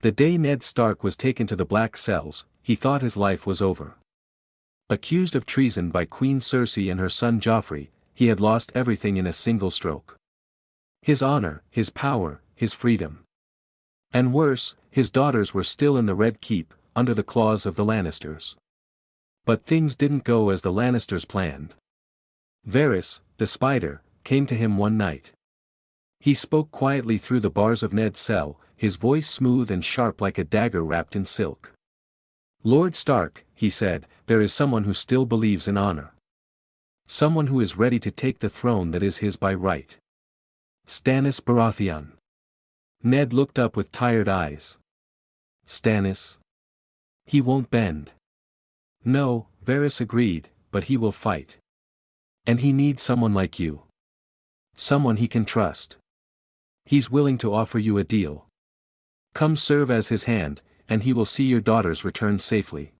The day Ned Stark was taken to the Black Cells, he thought his life was over. Accused of treason by Queen Cersei and her son Joffrey, he had lost everything in a single stroke. His honor, his power, his freedom. And worse, his daughters were still in the Red Keep, under the claws of the Lannisters. But things didn't go as the Lannisters planned. Varys, the spider, came to him one night. He spoke quietly through the bars of Ned's cell, his voice smooth and sharp like a dagger wrapped in silk. "Lord Stark," he said, "there is someone who still believes in honor. Someone who is ready to take the throne that is his by right. Stannis Baratheon." Ned looked up with tired eyes. "Stannis? He won't bend." "No," Varys agreed, "but he will fight. And he needs someone like you. Someone he can trust. He's willing to offer you a deal. Come serve as his hand, and he will see your daughters return safely.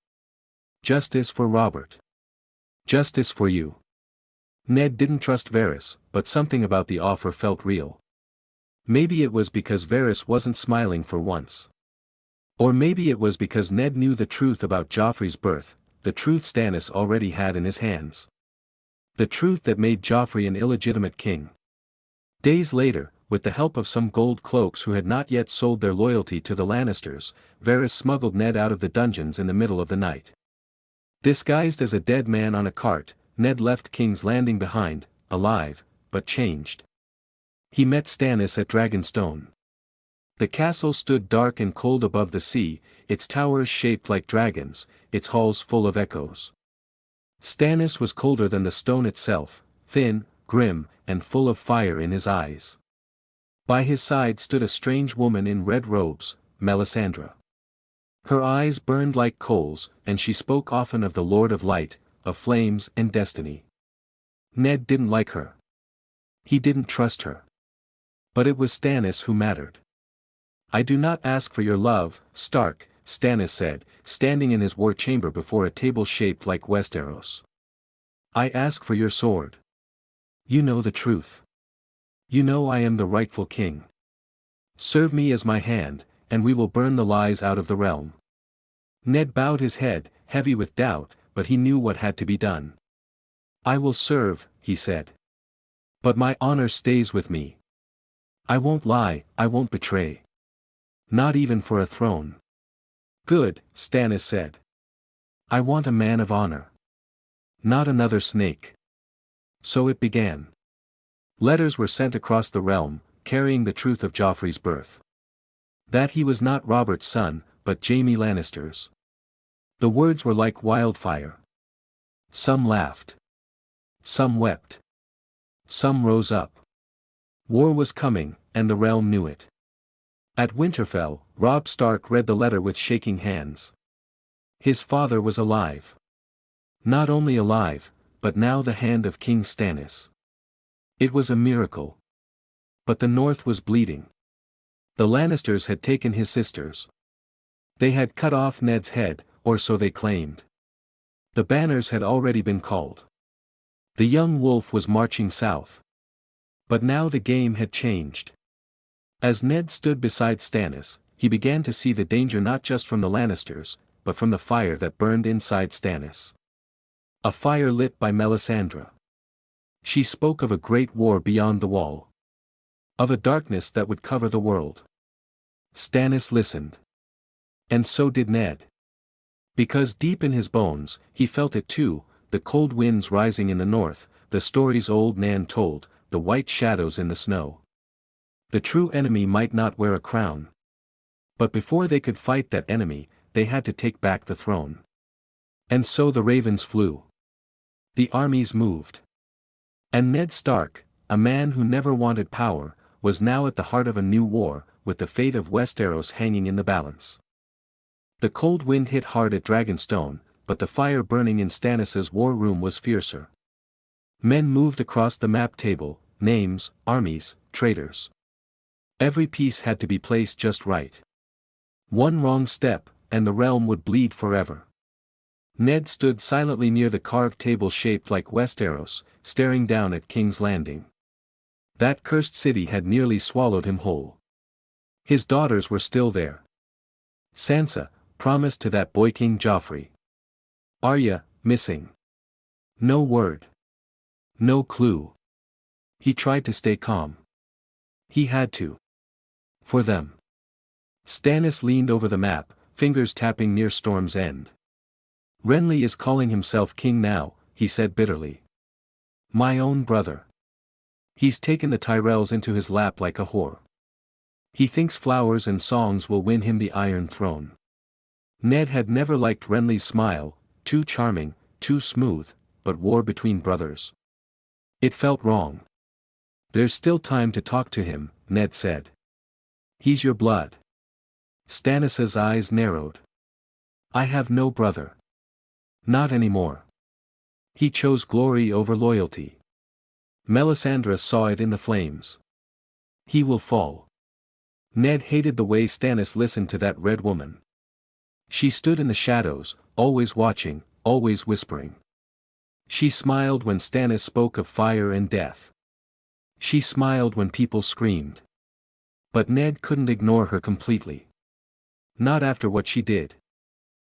Justice for Robert. Justice for you." Ned didn't trust Varys, but something about the offer felt real. Maybe it was because Varys wasn't smiling for once. Or maybe it was because Ned knew the truth about Joffrey's birth, the truth Stannis already had in his hands. The truth that made Joffrey an illegitimate king. Days later, with the help of some gold cloaks who had not yet sold their loyalty to the Lannisters, Varys smuggled Ned out of the dungeons in the middle of the night. Disguised as a dead man on a cart, Ned left King's Landing behind, alive, but changed. He met Stannis at Dragonstone. The castle stood dark and cold above the sea, its towers shaped like dragons, its halls full of echoes. Stannis was colder than the stone itself, thin, grim, and full of fire in his eyes. By his side stood a strange woman in red robes, Melisandre. Her eyes burned like coals, and she spoke often of the Lord of Light, of flames and destiny. Ned didn't like her. He didn't trust her. But it was Stannis who mattered. "I do not ask for your love, Stark," Stannis said, standing in his war chamber before a table shaped like Westeros. "I ask for your sword. You know the truth. You know I am the rightful king. Serve me as my hand, and we will burn the lies out of the realm." Ned bowed his head, heavy with doubt, but he knew what had to be done. "I will serve," he said. "But my honor stays with me. I won't lie, I won't betray. Not even for a throne." "Good," Stannis said. "I want a man of honor. Not another snake." So it began. Letters were sent across the realm, carrying the truth of Joffrey's birth. That he was not Robert's son, but Jaime Lannister's. The words were like wildfire. Some laughed. Some wept. Some rose up. War was coming, and the realm knew it. At Winterfell, Robb Stark read the letter with shaking hands. His father was alive. Not only alive, but now the hand of King Stannis. It was a miracle. But the North was bleeding. The Lannisters had taken his sisters. They had cut off Ned's head, or so they claimed. The banners had already been called. The young wolf was marching south. But now the game had changed. As Ned stood beside Stannis, he began to see the danger not just from the Lannisters, but from the fire that burned inside Stannis. A fire lit by Melisandre. She spoke of a great war beyond the wall. Of a darkness that would cover the world. Stannis listened. And so did Ned. Because deep in his bones, he felt it too, the cold winds rising in the north, the stories old Nan told, the white shadows in the snow. The true enemy might not wear a crown. But before they could fight that enemy, they had to take back the throne. And so the ravens flew. The armies moved. And Ned Stark, a man who never wanted power, was now at the heart of a new war, with the fate of Westeros hanging in the balance. The cold wind hit hard at Dragonstone, but the fire burning in Stannis' war room was fiercer. Men moved across the map table, names, armies, traitors. Every piece had to be placed just right. One wrong step, and the realm would bleed forever. Ned stood silently near the carved table shaped like Westeros, staring down at King's Landing. That cursed city had nearly swallowed him whole. His daughters were still there. Sansa, promised to that boy King Joffrey. Arya, missing. No word. No clue. He tried to stay calm. He had to. For them. Stannis leaned over the map, fingers tapping near Storm's End. Renly is calling himself king now, he said bitterly. My own brother. He's taken the Tyrells into his lap like a whore. He thinks flowers and songs will win him the Iron Throne. Ned had never liked Renly's smile, too charming, too smooth, but war between brothers. It felt wrong. There's still time to talk to him, Ned said. He's your blood. Stannis's eyes narrowed. I have no brother. Not anymore. He chose glory over loyalty. Melisandre saw it in the flames. He will fall. Ned hated the way Stannis listened to that red woman. She stood in the shadows, always watching, always whispering. She smiled when Stannis spoke of fire and death. She smiled when people screamed. But Ned couldn't ignore her completely. Not after what she did.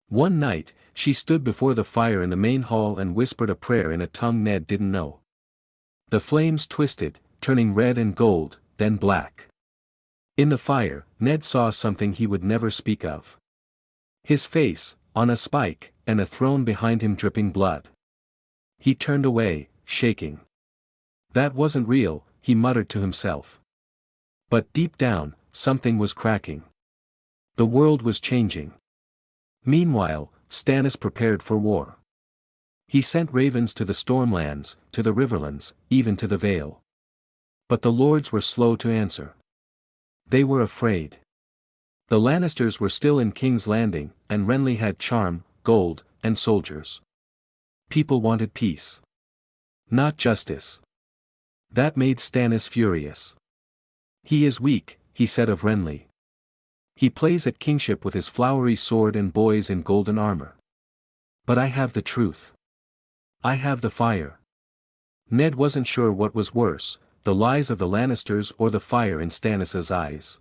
One night, she stood before the fire in the main hall and whispered a prayer in a tongue Ned didn't know. The flames twisted, turning red and gold, then black. In the fire, Ned saw something he would never speak of. His face, on a spike, and a throne behind him dripping blood. He turned away, shaking. That wasn't real, he muttered to himself. But deep down, something was cracking. The world was changing. Meanwhile, Stannis prepared for war. He sent ravens to the Stormlands, to the Riverlands, even to the Vale. But the lords were slow to answer. They were afraid. The Lannisters were still in King's Landing, and Renly had charm, gold, and soldiers. People wanted peace. Not justice. That made Stannis furious. He is weak, he said of Renly. He plays at kingship with his flowery sword and boys in golden armor. But I have the truth. I have the fire. Ned wasn't sure what was worse, the lies of the Lannisters or the fire in Stannis's eyes.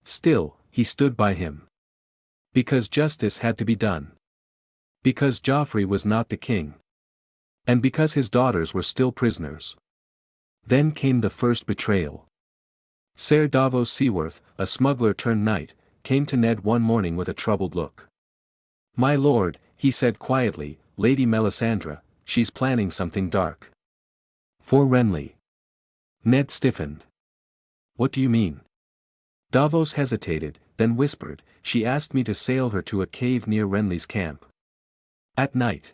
Still, he stood by him. Because justice had to be done. Because Joffrey was not the king. And because his daughters were still prisoners. Then came the first betrayal. Ser Davos Seaworth, a smuggler turned knight, came to Ned one morning with a troubled look. My lord, he said quietly, Lady Melisandre, she's planning something dark. For Renly. Ned stiffened. What do you mean? Davos hesitated, then whispered, she asked me to sail her to a cave near Renly's camp. At night.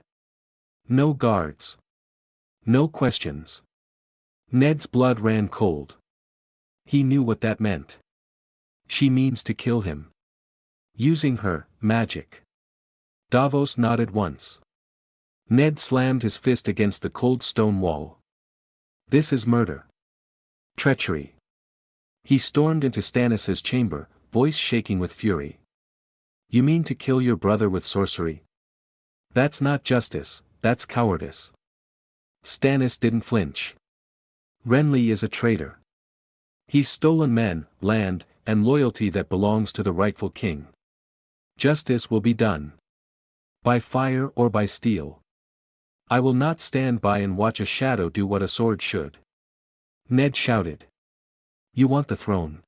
No guards. No questions. Ned's blood ran cold. He knew what that meant. She means to kill him. Using her magic. Davos nodded once. Ned slammed his fist against the cold stone wall. This is murder. Treachery. He stormed into Stannis's chamber, voice shaking with fury. You mean to kill your brother with sorcery? That's not justice, that's cowardice. Stannis didn't flinch. Renly is a traitor. He's stolen men, land, and loyalty that belongs to the rightful king. Justice will be done. By fire or by steel. I will not stand by and watch a shadow do what a sword should. Ned shouted. You want the throne.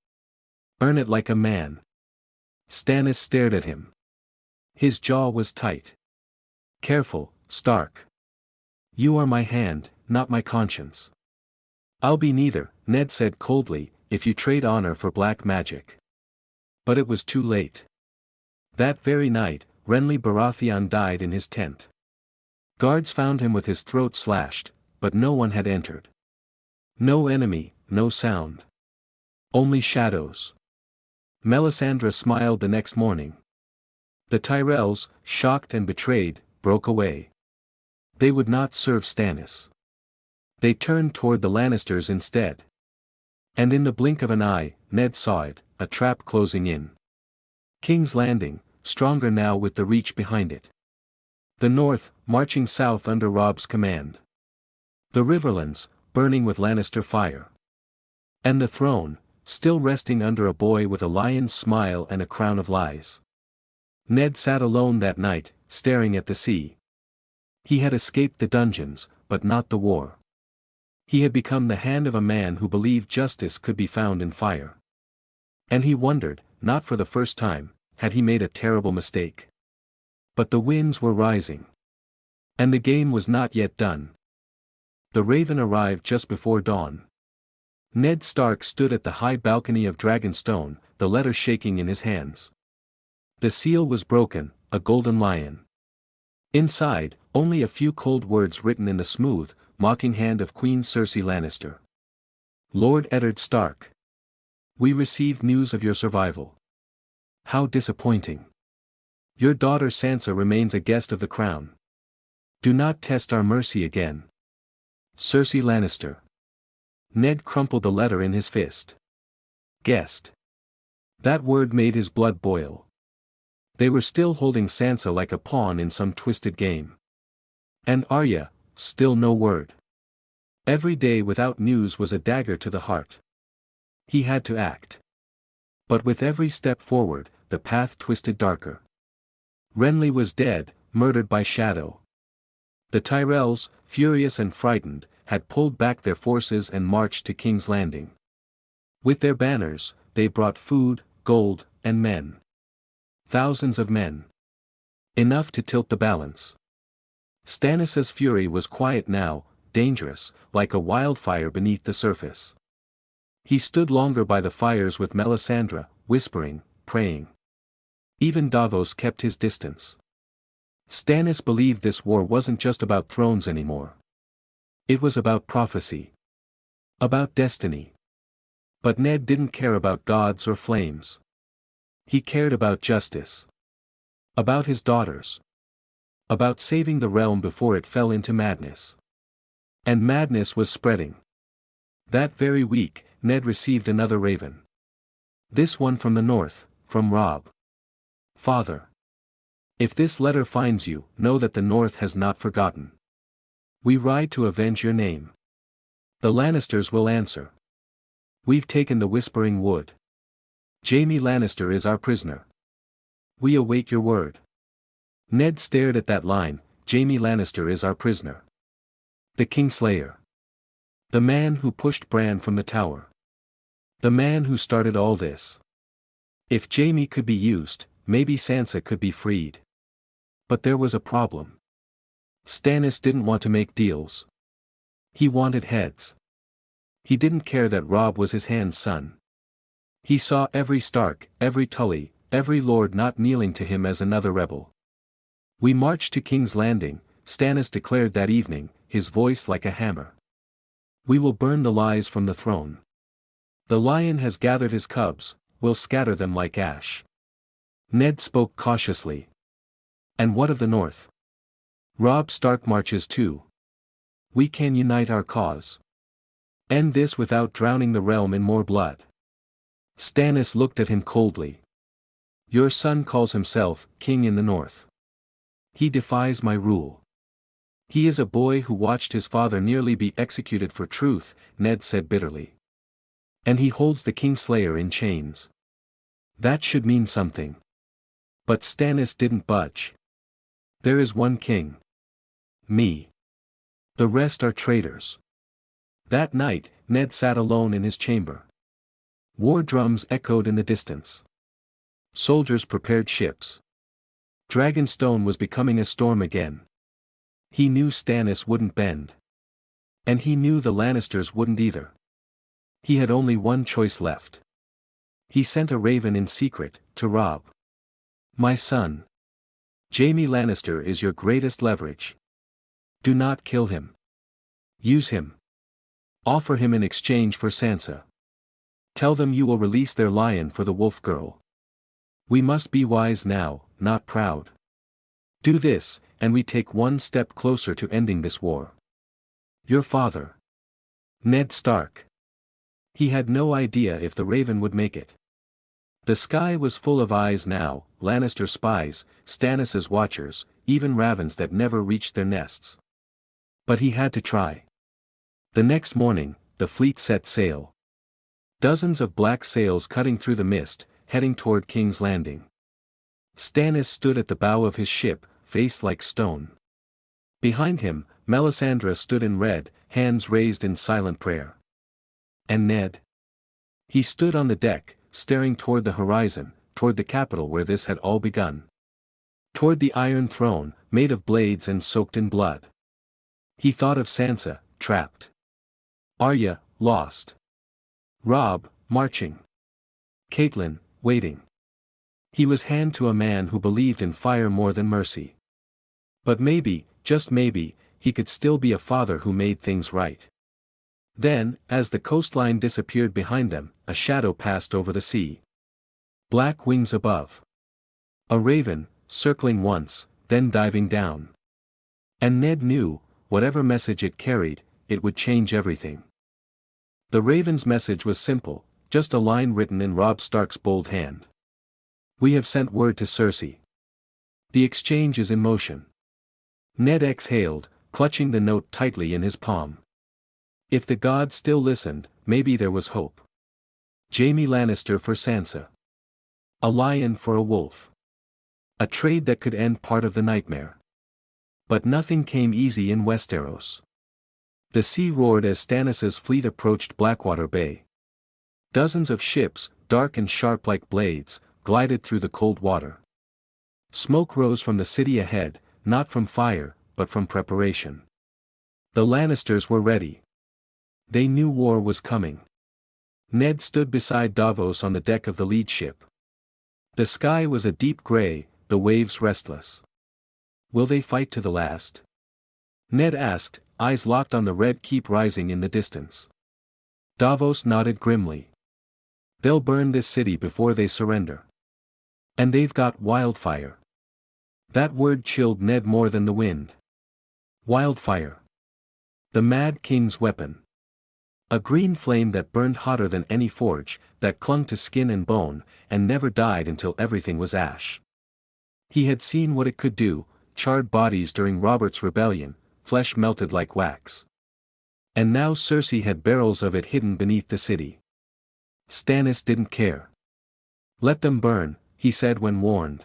Earn it like a man. Stannis stared at him. His jaw was tight. Careful, Stark. You are my hand, not my conscience. I'll be neither, Ned said coldly, if you trade honor for black magic. But it was too late. That very night, Renly Baratheon died in his tent. Guards found him with his throat slashed, but no one had entered. No enemy, no sound. Only shadows. Melisandre smiled the next morning. The Tyrells, shocked and betrayed, broke away. They would not serve Stannis. They turned toward the Lannisters instead. And in the blink of an eye, Ned saw it, a trap closing in. King's Landing, stronger now with the Reach behind it. The North, marching south under Robb's command. The Riverlands, burning with Lannister fire. And the throne, still resting under a boy with a lion's smile and a crown of lies. Ned sat alone that night, staring at the sea. He had escaped the dungeons, but not the war. He had become the hand of a man who believed justice could be found in fire. And he wondered, not for the first time, had he made a terrible mistake. But the winds were rising. And the game was not yet done. The Raven arrived just before dawn. Ned Stark stood at the high balcony of Dragonstone, the letter shaking in his hands. The seal was broken, a golden lion. Inside, only a few cold words written in the smooth, mocking hand of Queen Cersei Lannister. Lord Eddard Stark. We received news of your survival. How disappointing. Your daughter Sansa remains a guest of the crown. Do not test our mercy again. Cersei Lannister. Ned crumpled the letter in his fist. Guest. That word made his blood boil. They were still holding Sansa like a pawn in some twisted game. And Arya, still no word. Every day without news was a dagger to the heart. He had to act. But with every step forward, the path twisted darker. Renly was dead, murdered by Shadow. The Tyrells, furious and frightened, had pulled back their forces and marched to King's Landing. With their banners, they brought food, gold, and men. Thousands of men. Enough to tilt the balance. Stannis' fury was quiet now, dangerous, like a wildfire beneath the surface. He stood longer by the fires with Melisandre, whispering, praying. Even Davos kept his distance. Stannis believed this war wasn't just about thrones anymore. It was about prophecy. About destiny. But Ned didn't care about gods or flames. He cared about justice. About his daughters. About saving the realm before it fell into madness. And madness was spreading. That very week, Ned received another raven. This one from the north, from Robb. Father. If this letter finds you, know that the north has not forgotten. We ride to avenge your name. The Lannisters will answer. We've taken the Whispering Wood. Jaime Lannister is our prisoner. We await your word. Ned stared at that line, Jaime Lannister is our prisoner. The Kingslayer. The man who pushed Bran from the tower. The man who started all this. If Jaime could be used, maybe Sansa could be freed. But there was a problem. Stannis didn't want to make deals. He wanted heads. He didn't care that Robb was his hand's son. He saw every Stark, every Tully, every lord not kneeling to him as another rebel. We marched to King's Landing, Stannis declared that evening, his voice like a hammer. We will burn the lies from the throne. The lion has gathered his cubs, we'll scatter them like ash. Ned spoke cautiously. And what of the north? Robb Stark marches too. We can unite our cause. End this without drowning the realm in more blood. Stannis looked at him coldly. Your son calls himself king in the north. He defies my rule. He is a boy who watched his father nearly be executed for truth, Ned said bitterly. And he holds the Kingslayer in chains. That should mean something. But Stannis didn't budge. There is one king. Me. The rest are traitors. That night, Ned sat alone in his chamber. War drums echoed in the distance. Soldiers prepared ships. Dragonstone was becoming a storm again. He knew Stannis wouldn't bend. And he knew the Lannisters wouldn't either. He had only one choice left. He sent a raven in secret, to Robb. My son. Jaime Lannister is your greatest leverage. Do not kill him. Use him. Offer him in exchange for Sansa. Tell them you will release their lion for the wolf girl. We must be wise now, not proud. Do this, and we take one step closer to ending this war. Your father. Ned Stark. He had no idea if the raven would make it. The sky was full of eyes now, Lannister spies, Stannis' watchers, even ravens that never reached their nests. But he had to try. The next morning, the fleet set sail. Dozens of black sails cutting through the mist, heading toward King's Landing. Stannis stood at the bow of his ship, face like stone. Behind him, Melisandre stood in red, hands raised in silent prayer. And Ned? He stood on the deck, staring toward the horizon, toward the capital where this had all begun. Toward the Iron Throne, made of blades and soaked in blood. He thought of Sansa, trapped. Arya, lost. Robb, marching. Catelyn, waiting. He was hand to a man who believed in fire more than mercy. But maybe, just maybe, he could still be a father who made things right. Then, as the coastline disappeared behind them, a shadow passed over the sea. Black wings above. A raven, circling once, then diving down. And Ned knew, whatever message it carried, it would change everything. The raven's message was simple, just a line written in Robb Stark's bold hand. We have sent word to Cersei. The exchange is in motion. Ned exhaled, clutching the note tightly in his palm. If the gods still listened, maybe there was hope. Jaime Lannister for Sansa. A lion for a wolf. A trade that could end part of the nightmare. But nothing came easy in Westeros. The sea roared as Stannis' fleet approached Blackwater Bay. Dozens of ships, dark and sharp like blades, glided through the cold water. Smoke rose from the city ahead, not from fire, but from preparation. The Lannisters were ready. They knew war was coming. Ned stood beside Davos on the deck of the lead ship. The sky was a deep gray, the waves restless. Will they fight to the last? Ned asked, eyes locked on the red keep rising in the distance. Davos nodded grimly. They'll burn this city before they surrender. And they've got wildfire. That word chilled Ned more than the wind. Wildfire. The Mad King's weapon. A green flame that burned hotter than any forge, that clung to skin and bone, and never died until everything was ash. He had seen what it could do, charred bodies during Robert's rebellion, flesh melted like wax. And now Cersei had barrels of it hidden beneath the city. Stannis didn't care. Let them burn, he said when warned.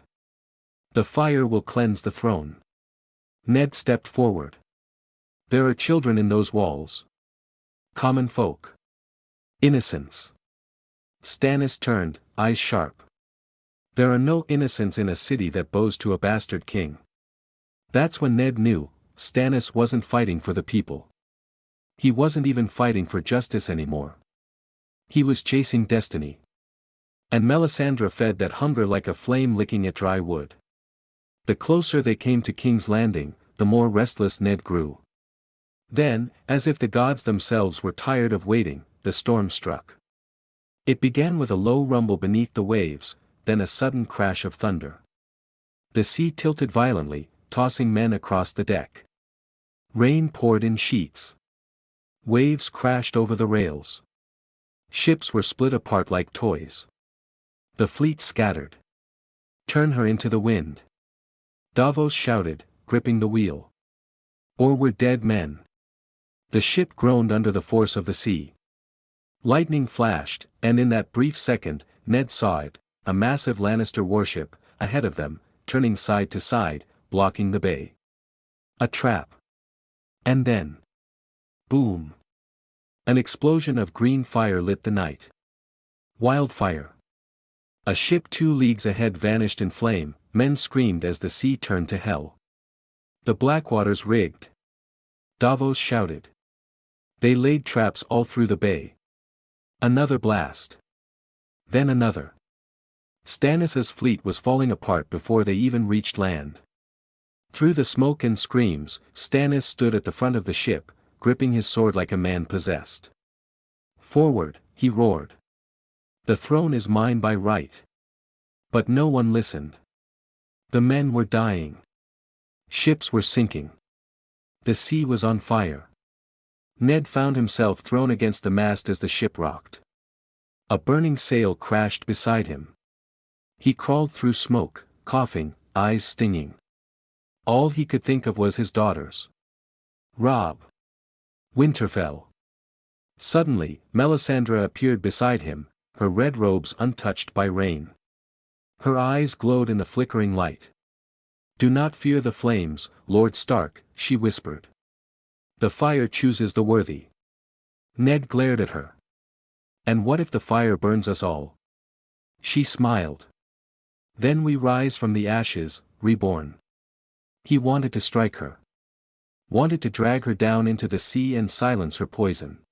The fire will cleanse the throne. Ned stepped forward. There are children in those walls. Common folk. Innocents. Stannis turned, eyes sharp. There are no innocents in a city that bows to a bastard king. That's when Ned knew, Stannis wasn't fighting for the people. He wasn't even fighting for justice anymore. He was chasing destiny. And Melisandre fed that hunger like a flame licking at dry wood. The closer they came to King's Landing, the more restless Ned grew. Then, as if the gods themselves were tired of waiting, the storm struck. It began with a low rumble beneath the waves, then a sudden crash of thunder. The sea tilted violently, tossing men across the deck. Rain poured in sheets. Waves crashed over the rails. Ships were split apart like toys. The fleet scattered. Turn her into the wind. Davos shouted, gripping the wheel. Or we're dead men. The ship groaned under the force of the sea. Lightning flashed, and in that brief second, Ned saw it, a massive Lannister warship, ahead of them, turning side to side, blocking the bay. A trap. And then. Boom. An explosion of green fire lit the night. Wildfire. A ship 2 leagues ahead vanished in flame, men screamed as the sea turned to hell. The Blackwaters rigged. Davos shouted. They laid traps all through the bay. Another blast. Then another. Stannis' fleet was falling apart before they even reached land. Through the smoke and screams, Stannis stood at the front of the ship, gripping his sword like a man possessed. Forward, he roared. The throne is mine by right. But no one listened. The men were dying. Ships were sinking. The sea was on fire. Ned found himself thrown against the mast as the ship rocked. A burning sail crashed beside him. He crawled through smoke, coughing, eyes stinging. All he could think of was his daughters. Robb. Winterfell. Suddenly, Melisandre appeared beside him, her red robes untouched by rain. Her eyes glowed in the flickering light. "Do not fear the flames, Lord Stark," she whispered. "The fire chooses the worthy." Ned glared at her. "And what if the fire burns us all?" She smiled. "Then we rise from the ashes, reborn." He wanted to strike her. Wanted to drag her down into the sea and silence her poison.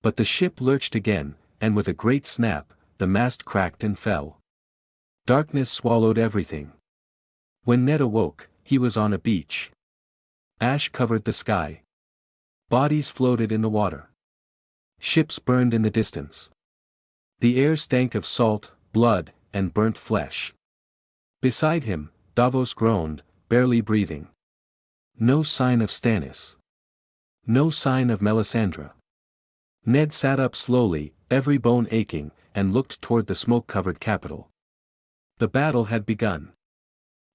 But the ship lurched again, and with a great snap, the mast cracked and fell. Darkness swallowed everything. When Ned awoke, he was on a beach. Ash covered the sky. Bodies floated in the water. Ships burned in the distance. The air stank of salt, blood, and burnt flesh. Beside him, Davos groaned, barely breathing. No sign of Stannis. No sign of Melisandre. Ned sat up slowly, every bone aching, and looked toward the smoke-covered capital. The battle had begun.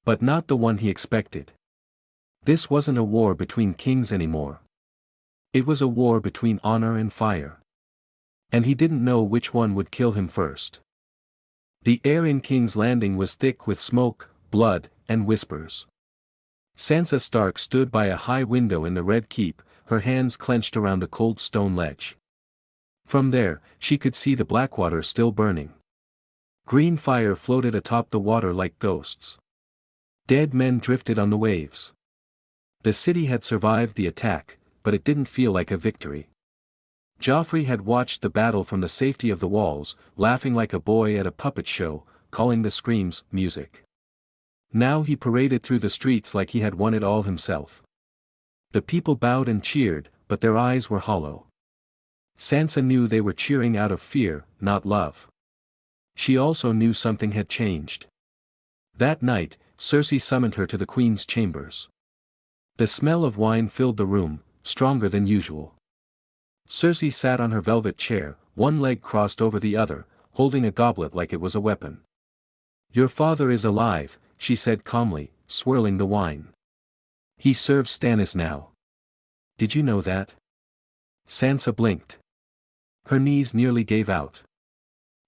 But not the one he expected. This wasn't a war between kings anymore. It was a war between honor and fire. And he didn't know which one would kill him first. The air in King's Landing was thick with smoke, blood, and whispers. Sansa Stark stood by a high window in the Red Keep, her hands clenched around the cold stone ledge. From there, she could see the Blackwater still burning. Green fire floated atop the water like ghosts. Dead men drifted on the waves. The city had survived the attack, but it didn't feel like a victory. Joffrey had watched the battle from the safety of the walls, laughing like a boy at a puppet show, calling the screams music. Now he paraded through the streets like he had won it all himself. The people bowed and cheered, but their eyes were hollow. Sansa knew they were cheering out of fear, not love. She also knew something had changed. That night, Cersei summoned her to the Queen's chambers. The smell of wine filled the room, stronger than usual. Cersei sat on her velvet chair, one leg crossed over the other, holding a goblet like it was a weapon. "Your father is alive," she said calmly, swirling the wine. "He serves Stannis now. Did you know that?" Sansa blinked. Her knees nearly gave out.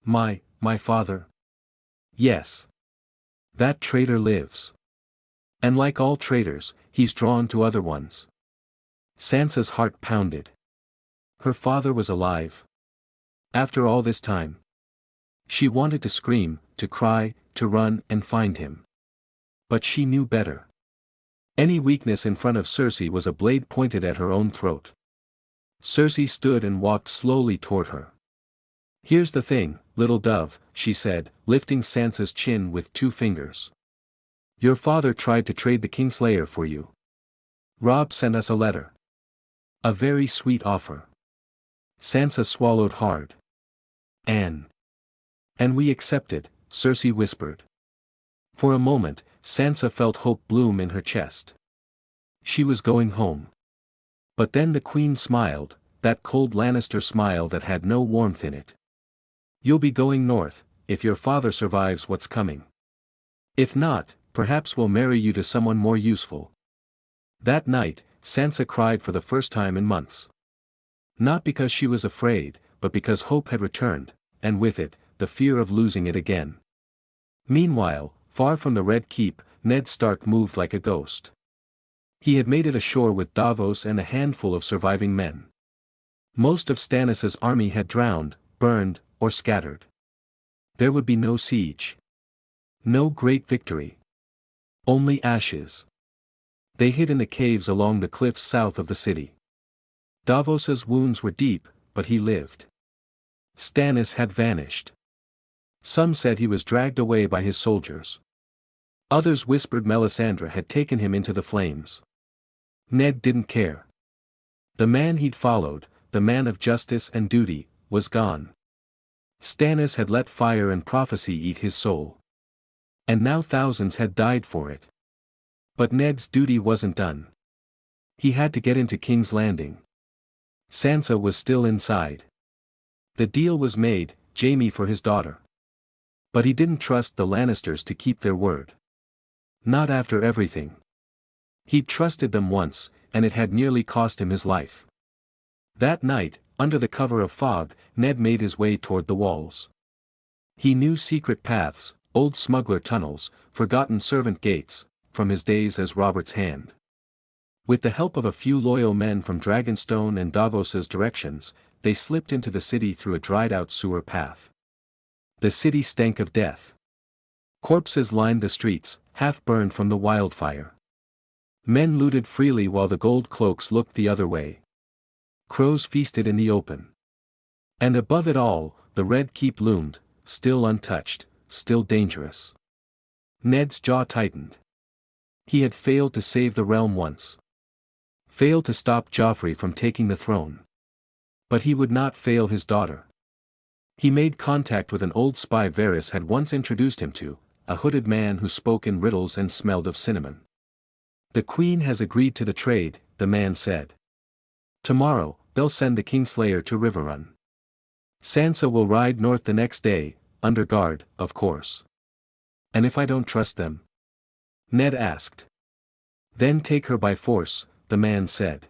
My father?" "Yes. That traitor lives. And like all traitors, he's drawn to other ones." Sansa's heart pounded. Her father was alive. After all this time. She wanted to scream, to cry, to run and find him. But she knew better. Any weakness in front of Cersei was a blade pointed at her own throat. Cersei stood and walked slowly toward her. "Here's the thing, little dove," she said, lifting Sansa's chin with 2 fingers. "Your father tried to trade the Kingslayer for you. Robb sent us a letter. A very sweet offer." Sansa swallowed hard. "And we accepted," Cersei whispered. For a moment, Sansa felt hope bloom in her chest. She was going home. But then the Queen smiled, that cold Lannister smile that had no warmth in it. "You'll be going north, if your father survives what's coming. If not, perhaps we'll marry you to someone more useful." That night, Sansa cried for the first time in months. Not because she was afraid, but because hope had returned, and with it, the fear of losing it again. Meanwhile, far from the Red Keep, Ned Stark moved like a ghost. He had made it ashore with Davos and a handful of surviving men. Most of Stannis' army had drowned, burned, or scattered. There would be no siege. No great victory. Only ashes. They hid in the caves along the cliffs south of the city. Davos's wounds were deep, but he lived. Stannis had vanished. Some said he was dragged away by his soldiers. Others whispered Melisandre had taken him into the flames. Ned didn't care. The man he'd followed, the man of justice and duty, was gone. Stannis had let fire and prophecy eat his soul. And now thousands had died for it. But Ned's duty wasn't done. He had to get into King's Landing. Sansa was still inside. The deal was made, Jaime for his daughter. But he didn't trust the Lannisters to keep their word. Not after everything. He'd trusted them once, and it had nearly cost him his life. That night, under the cover of fog, Ned made his way toward the walls. He knew secret paths, old smuggler tunnels, forgotten servant gates, from his days as Robert's hand. With the help of a few loyal men from Dragonstone and Davos's directions, they slipped into the city through a dried-out sewer path. The city stank of death. Corpses lined the streets, half-burned from the wildfire. Men looted freely while the gold cloaks looked the other way. Crows feasted in the open. And above it all, the Red Keep loomed, still untouched, still dangerous. Ned's jaw tightened. He had failed to save the realm once. Failed to stop Joffrey from taking the throne. But he would not fail his daughter. He made contact with an old spy Varys had once introduced him to, a hooded man who spoke in riddles and smelled of cinnamon. The Queen has agreed to the trade, the man said. Tomorrow, they'll send the Kingslayer to Riverrun. Sansa will ride north the next day, under guard, of course. And if I don't trust them? Ned asked. Then take her by force, the man said.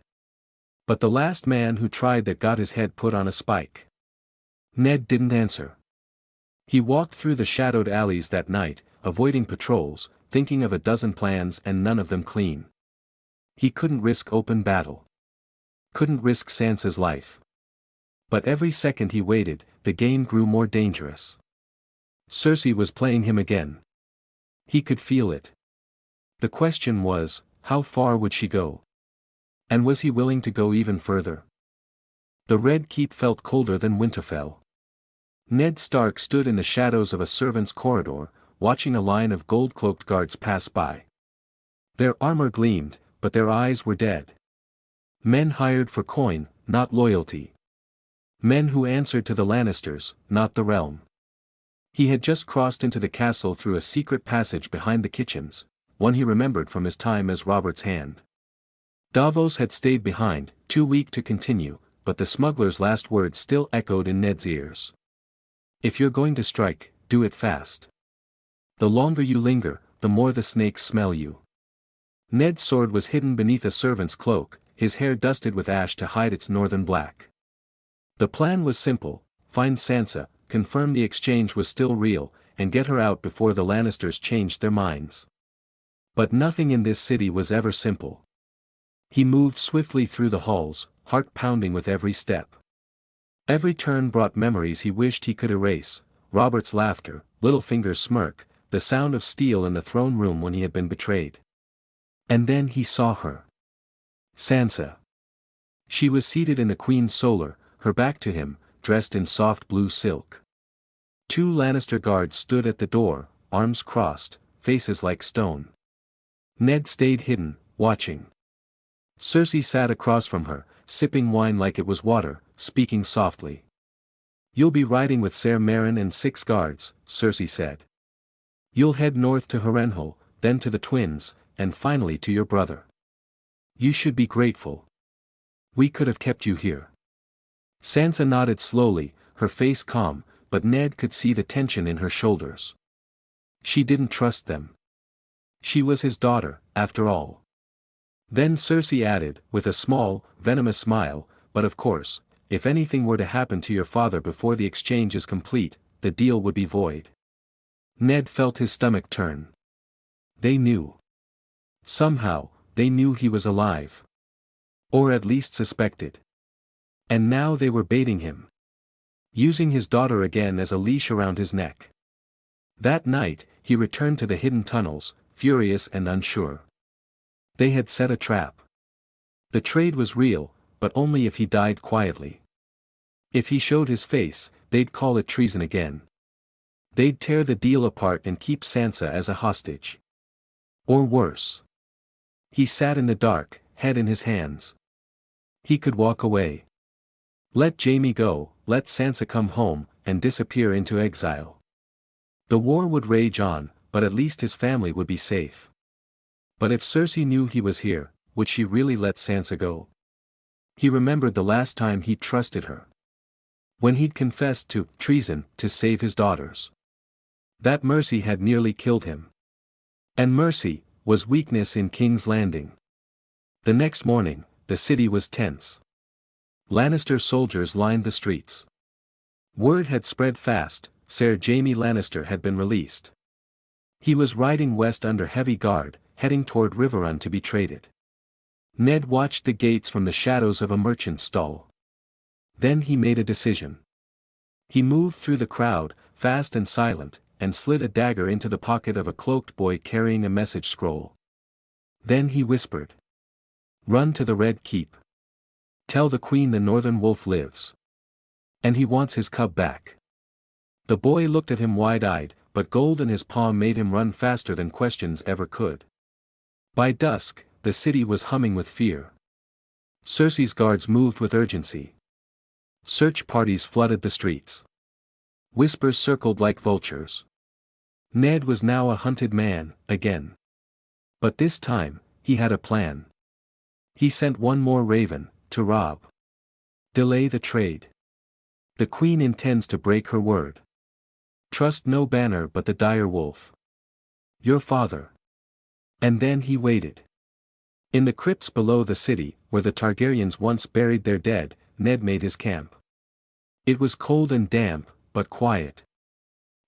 But the last man who tried that got his head put on a spike. Ned didn't answer. He walked through the shadowed alleys that night, avoiding patrols, thinking of a dozen plans and none of them clean. He couldn't risk open battle. Couldn't risk Sansa's life. But every second he waited, the game grew more dangerous. Cersei was playing him again. He could feel it. The question was, how far would she go? And was he willing to go even further? The Red Keep felt colder than Winterfell. Ned Stark stood in the shadows of a servants' corridor, watching a line of gold-cloaked guards pass by. Their armor gleamed, but their eyes were dead. Men hired for coin, not loyalty. Men who answered to the Lannisters, not the realm. He had just crossed into the castle through a secret passage behind the kitchens, one he remembered from his time as Robert's hand. Davos had stayed behind, too weak to continue, but the smuggler's last words still echoed in Ned's ears. If you're going to strike, do it fast. The longer you linger, the more the snakes smell you. Ned's sword was hidden beneath a servant's cloak, his hair dusted with ash to hide its northern black. The plan was simple: find Sansa, confirm the exchange was still real, and get her out before the Lannisters changed their minds. But nothing in this city was ever simple. He moved swiftly through the halls, heart pounding with every step. Every turn brought memories he wished he could erase: Robert's laughter, Littlefinger's smirk, the sound of steel in the throne room when he had been betrayed. And then he saw her. Sansa. She was seated in the Queen's solar, her back to him, dressed in soft blue silk. 2 Lannister guards stood at the door, arms crossed, faces like stone. Ned stayed hidden, watching. Cersei sat across from her, sipping wine like it was water, speaking softly. "You'll be riding with Ser Meryn and 6 guards," Cersei said. "You'll head north to Harrenhal, then to the twins, and finally to your brother. You should be grateful. We could have kept you here." Sansa nodded slowly, her face calm, but Ned could see the tension in her shoulders. She didn't trust them. She was his daughter, after all. Then Cersei added, with a small, venomous smile, "But of course, if anything were to happen to your father before the exchange is complete, the deal would be void." Ned felt his stomach turn. They knew. Somehow, they knew he was alive. Or at least suspected. And now they were baiting him. Using his daughter again as a leash around his neck. That night, he returned to the hidden tunnels, furious and unsure. They had set a trap. The trade was real, but only if he died quietly. If he showed his face, they'd call it treason again. They'd tear the deal apart and keep Sansa as a hostage. Or worse. He sat in the dark, head in his hands. He could walk away. Let Jaime go, let Sansa come home, and disappear into exile. The war would rage on, but at least his family would be safe. But if Cersei knew he was here, would she really let Sansa go? He remembered the last time he'd trusted her. When he'd confessed to treason to save his daughters. That mercy had nearly killed him. And mercy was weakness in King's Landing. The next morning, the city was tense. Lannister soldiers lined the streets. Word had spread fast: Ser Jaime Lannister had been released. He was riding west under heavy guard, heading toward Riverrun to be traded. Ned watched the gates from the shadows of a merchant's stall. Then he made a decision. He moved through the crowd, fast and silent, and slid a dagger into the pocket of a cloaked boy carrying a message scroll. Then he whispered. "Run to the Red Keep. Tell the Queen the Northern Wolf lives. And he wants his cub back." The boy looked at him wide-eyed, but gold in his palm made him run faster than questions ever could. By dusk, the city was humming with fear. Cersei's guards moved with urgency. Search parties flooded the streets. Whispers circled like vultures. Ned was now a hunted man, again. But this time, he had a plan. He sent one more raven, to rob. Delay the trade. The Queen intends to break her word. Trust no banner but the dire wolf. Your father. And then he waited. In the crypts below the city, where the Targaryens once buried their dead, Ned made his camp. It was cold and damp, but quiet.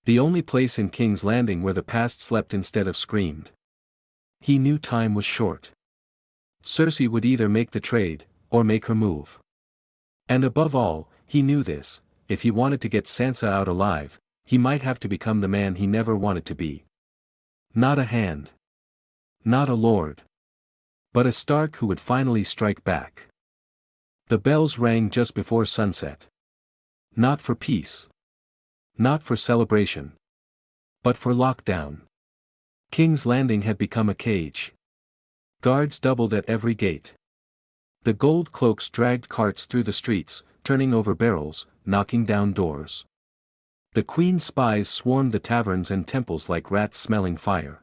The only place in King's Landing where the past slept instead of screamed. He knew time was short. Cersei would either make the trade, or make her move. And above all, he knew this: if he wanted to get Sansa out alive, he might have to become the man he never wanted to be. Not a hand. Not a lord. But a Stark who would finally strike back. The bells rang just before sunset. Not for peace. Not for celebration. But for lockdown. King's Landing had become a cage. Guards doubled at every gate. The gold cloaks dragged carts through the streets, turning over barrels, knocking down doors. The Queen's spies swarmed the taverns and temples like rats smelling fire.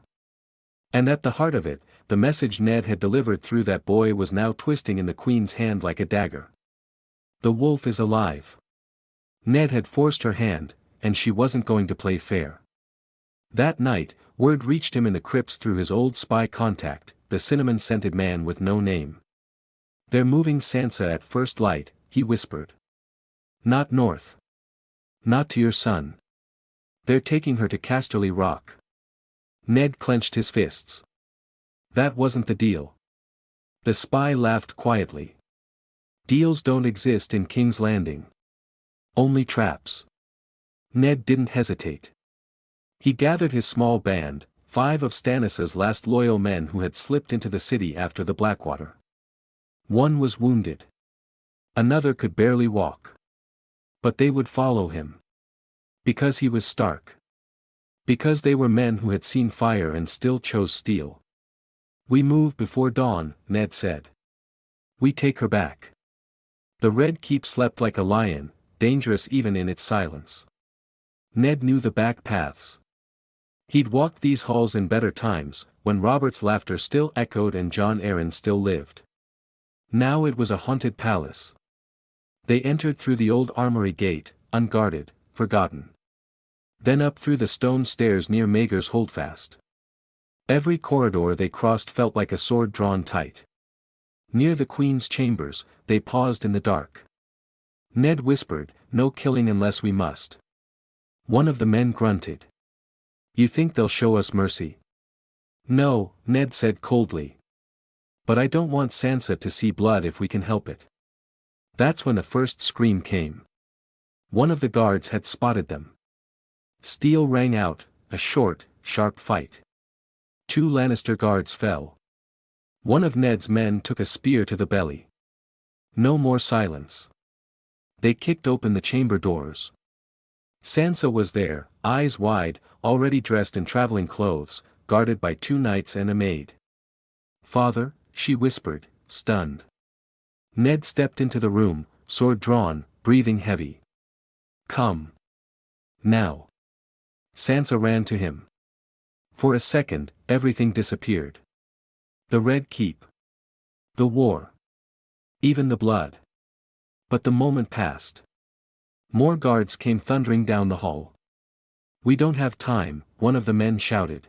And at the heart of it, the message Ned had delivered through that boy was now twisting in the Queen's hand like a dagger. The wolf is alive. Ned had forced her hand, and she wasn't going to play fair. That night, word reached him in the crypts through his old spy contact, the cinnamon-scented man with no name. "They're moving Sansa at first light," he whispered. "Not north. Not to your son. They're taking her to Casterly Rock." Ned clenched his fists. That wasn't the deal. The spy laughed quietly. "Deals don't exist in King's Landing. Only traps." Ned didn't hesitate. He gathered his small band, 5 of Stannis's last loyal men who had slipped into the city after the Blackwater. One was wounded. Another could barely walk. But they would follow him. Because he was Stark. Because they were men who had seen fire and still chose steel. "We move before dawn," Ned said. "We take her back." The Red Keep slept like a lion, dangerous even in its silence. Ned knew the back paths. He'd walked these halls in better times, when Robert's laughter still echoed and Jon Arryn still lived. Now it was a haunted palace. They entered through the old armory gate, unguarded, forgotten. Then up through the stone stairs near Maegor's Holdfast. Every corridor they crossed felt like a sword drawn tight. Near the Queen's chambers, they paused in the dark. Ned whispered, "No killing unless we must." One of the men grunted. "You think they'll show us mercy?" "No," Ned said coldly. "But I don't want Sansa to see blood if we can help it." That's when the first scream came. One of the guards had spotted them. Steel rang out, a short, sharp fight. 2 Lannister guards fell. One of Ned's men took a spear to the belly. No more silence. They kicked open the chamber doors. Sansa was there, eyes wide, already dressed in traveling clothes, guarded by 2 knights and a maid. "Father," she whispered, stunned. Ned stepped into the room, sword drawn, breathing heavy. "Come. Now." Sansa ran to him. For a second, everything disappeared. The Red Keep. The war. Even the blood. But the moment passed. More guards came thundering down the hall. "We don't have time," one of the men shouted.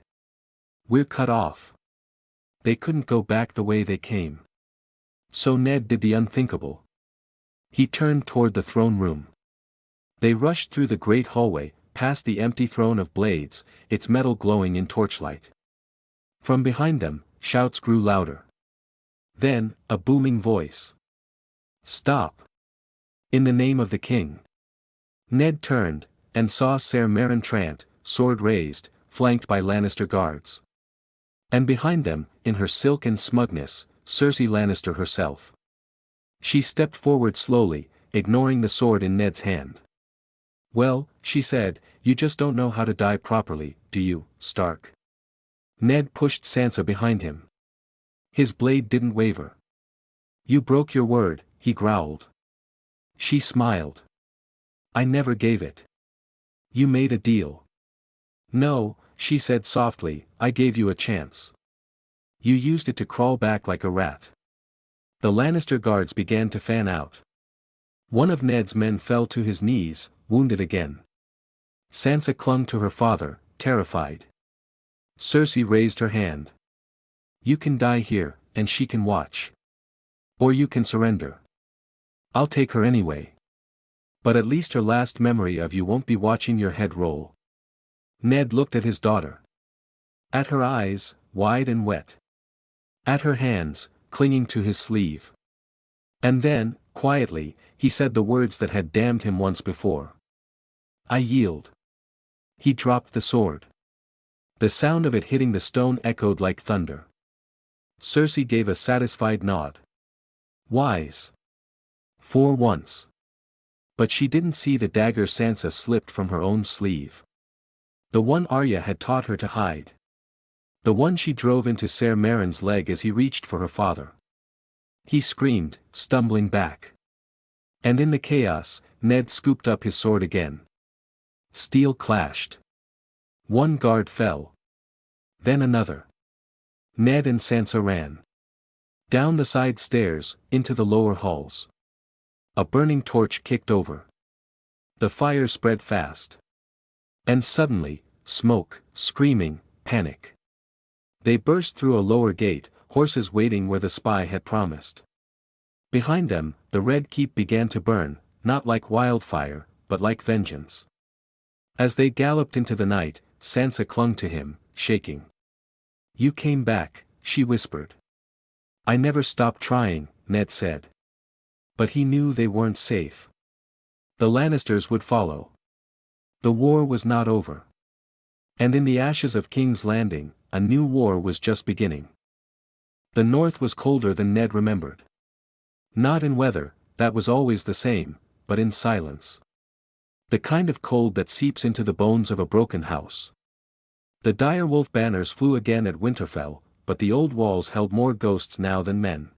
"We're cut off." They couldn't go back the way they came. So Ned did the unthinkable. He turned toward the throne room. They rushed through the great hallway, past the empty throne of blades, its metal glowing in torchlight. From behind them, shouts grew louder. Then, a booming voice. "Stop! In the name of the king!" Ned turned, and saw Ser Meryn Trant, sword raised, flanked by Lannister guards. And behind them, in her silken smugness, Cersei Lannister herself. She stepped forward slowly, ignoring the sword in Ned's hand. "Well," she said, "you just don't know how to die properly, do you, Stark?" Ned pushed Sansa behind him. His blade didn't waver. "You broke your word," he growled. She smiled. "I never gave it. You made a deal." "No," she said softly, "I gave you a chance. You used it to crawl back like a rat." The Lannister guards began to fan out. One of Ned's men fell to his knees, wounded again. Sansa clung to her father, terrified. Cersei raised her hand. "You can die here, and she can watch. Or you can surrender. I'll take her anyway. But at least her last memory of you won't be watching your head roll." Ned looked at his daughter. At her eyes, wide and wet. At her hands, clinging to his sleeve. And then, quietly, he said the words that had damned him once before. "I yield." He dropped the sword. The sound of it hitting the stone echoed like thunder. Cersei gave a satisfied nod. Wise. For once. But she didn't see the dagger Sansa slipped from her own sleeve. The one Arya had taught her to hide. The one she drove into Ser Meryn's leg as he reached for her father. He screamed, stumbling back. And in the chaos, Ned scooped up his sword again. Steel clashed. One guard fell. Then another. Ned and Sansa ran. Down the side stairs, into the lower halls. A burning torch kicked over. The fire spread fast. And suddenly, smoke, screaming, panic. They burst through a lower gate, horses waiting where the spy had promised. Behind them, the Red Keep began to burn, not like wildfire, but like vengeance. As they galloped into the night, Sansa clung to him, shaking. "You came back," she whispered. "I never stopped trying," Ned said. But he knew they weren't safe. The Lannisters would follow. The war was not over. And in the ashes of King's Landing, a new war was just beginning. The north was colder than Ned remembered. Not in weather, that was always the same, but in silence. The kind of cold that seeps into the bones of a broken house. The direwolf banners flew again at Winterfell, but the old walls held more ghosts now than men.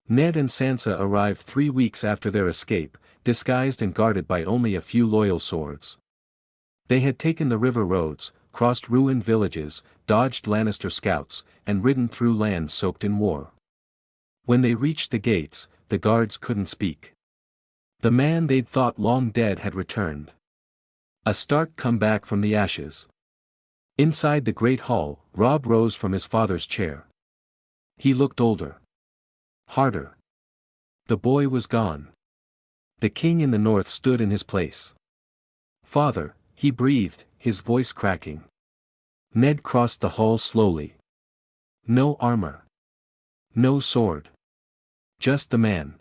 Ned and Sansa arrived 3 weeks after their escape, disguised and guarded by only a few loyal swords. They had taken the river roads, crossed ruined villages, dodged Lannister scouts, and ridden through lands soaked in war. When they reached the gates, the guards couldn't speak. The man they'd thought long dead had returned. A Stark come back from the ashes. Inside the great hall, Robb rose from his father's chair. He looked older. Harder. The boy was gone. The king in the north stood in his place. "Father," he breathed, his voice cracking. Ned crossed the hall slowly. No armor. No sword. Just the man.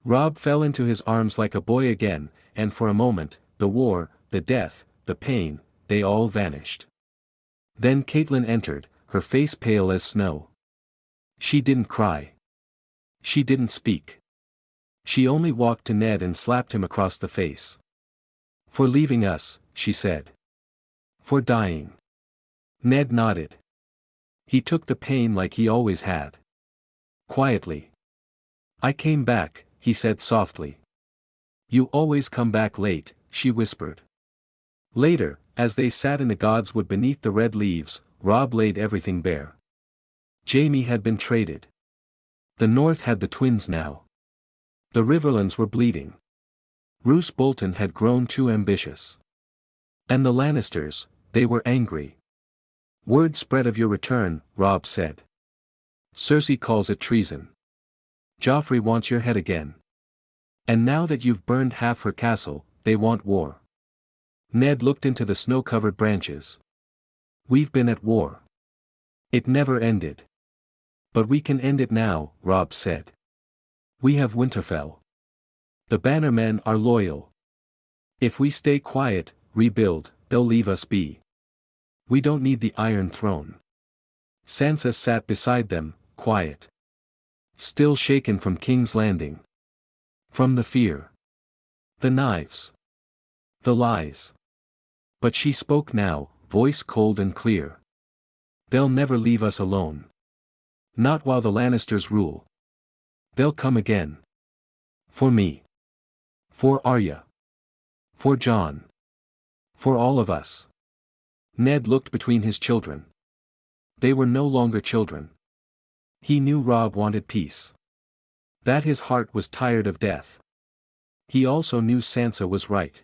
Robb fell into his arms like a boy again, and for a moment, the war, the death, the pain, they all vanished. Then Catelyn entered, her face pale as snow. She didn't cry. She didn't speak. She only walked to Ned and slapped him across the face. "For leaving us," she said. "For dying." Ned nodded. He took the pain like he always had. Quietly. "I came back," he said softly. "You always come back late," she whispered. Later, as they sat in the godswood beneath the red leaves, Robb laid everything bare. Jaime had been traded. The North had the twins now. The Riverlands were bleeding. Roose Bolton had grown too ambitious. And the Lannisters, they were angry. "Word spread of your return," Robb said. "Cersei calls it treason. Joffrey wants your head again. And now that you've burned half her castle, they want war." Ned looked into the snow-covered branches. We've been at war. It never ended. But we can end it now, Robb said. We have Winterfell. The Bannermen are loyal. If we stay quiet, rebuild, they'll leave us be. We don't need the Iron Throne. Sansa sat beside them, quiet. Still shaken from King's Landing. From the fear. The knives. The lies. But she spoke now, voice cold and clear. They'll never leave us alone. Not while the Lannisters rule. They'll come again. For me. For Arya. For Jon. For all of us. Ned looked between his children. They were no longer children. He knew Robb wanted peace. That his heart was tired of death. He also knew Sansa was right.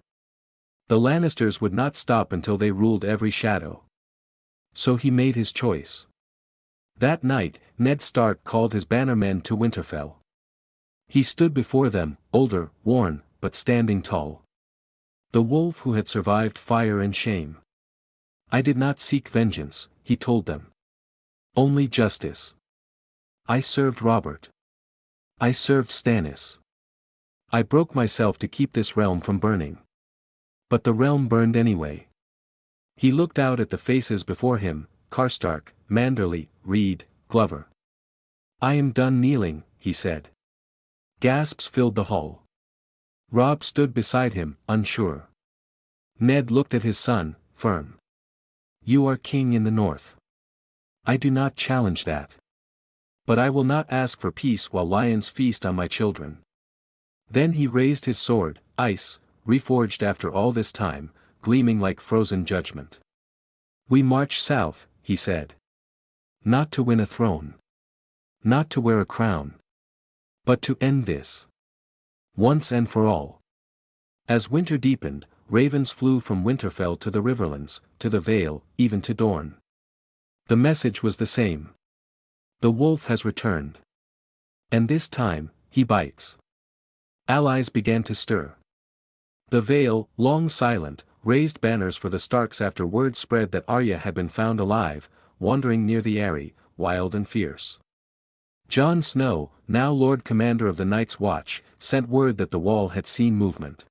The Lannisters would not stop until they ruled every shadow. So he made his choice. That night, Ned Stark called his bannermen to Winterfell. He stood before them, older, worn, but standing tall. The wolf who had survived fire and shame. I did not seek vengeance, he told them. Only justice. I served Robert. I served Stannis. I broke myself to keep this realm from burning. But the realm burned anyway. He looked out at the faces before him, Karstark, Manderly, Reed, Glover. I am done kneeling, he said. Gasps filled the hall. Robb stood beside him, unsure. Ned looked at his son, firm. You are king in the north. I do not challenge that. But I will not ask for peace while lions feast on my children. Then he raised his sword, ice, reforged after all this time, gleaming like frozen judgment. We march south, he said. Not to win a throne. Not to wear a crown. But to end this. Once and for all. As winter deepened, ravens flew from Winterfell to the Riverlands, to the Vale, even to Dorne. The message was the same. The wolf has returned. And this time, he bites. Allies began to stir. The Vale, long silent, raised banners for the Starks after word spread that Arya had been found alive, wandering near the Eyrie, wild and fierce. Jon Snow, now Lord Commander of the Night's Watch, sent word that the Wall had seen movement.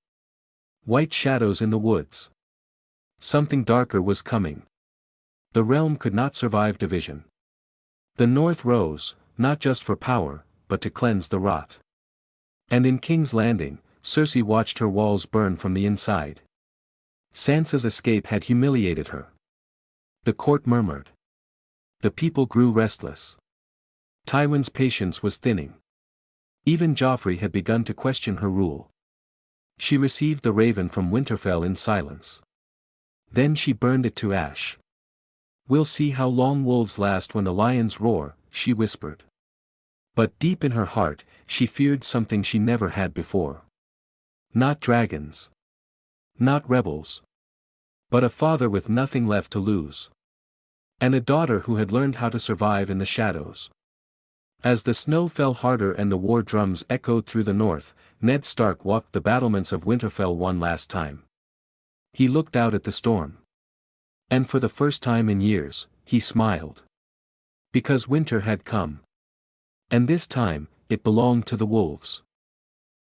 White shadows in the woods. Something darker was coming. The realm could not survive division. The North rose, not just for power, but to cleanse the rot. And in King's Landing, Cersei watched her walls burn from the inside. Sansa's escape had humiliated her. The court murmured. The people grew restless. Tywin's patience was thinning. Even Joffrey had begun to question her rule. She received the raven from Winterfell in silence. Then she burned it to ash. We'll see how long wolves last when the lions roar, she whispered. But deep in her heart, she feared something she never had before. Not dragons. Not rebels. But a father with nothing left to lose. And a daughter who had learned how to survive in the shadows. As the snow fell harder and the war drums echoed through the north, Ned Stark walked the battlements of Winterfell one last time. He looked out at the storm. And for the first time in years, he smiled. Because winter had come. And this time, it belonged to the wolves.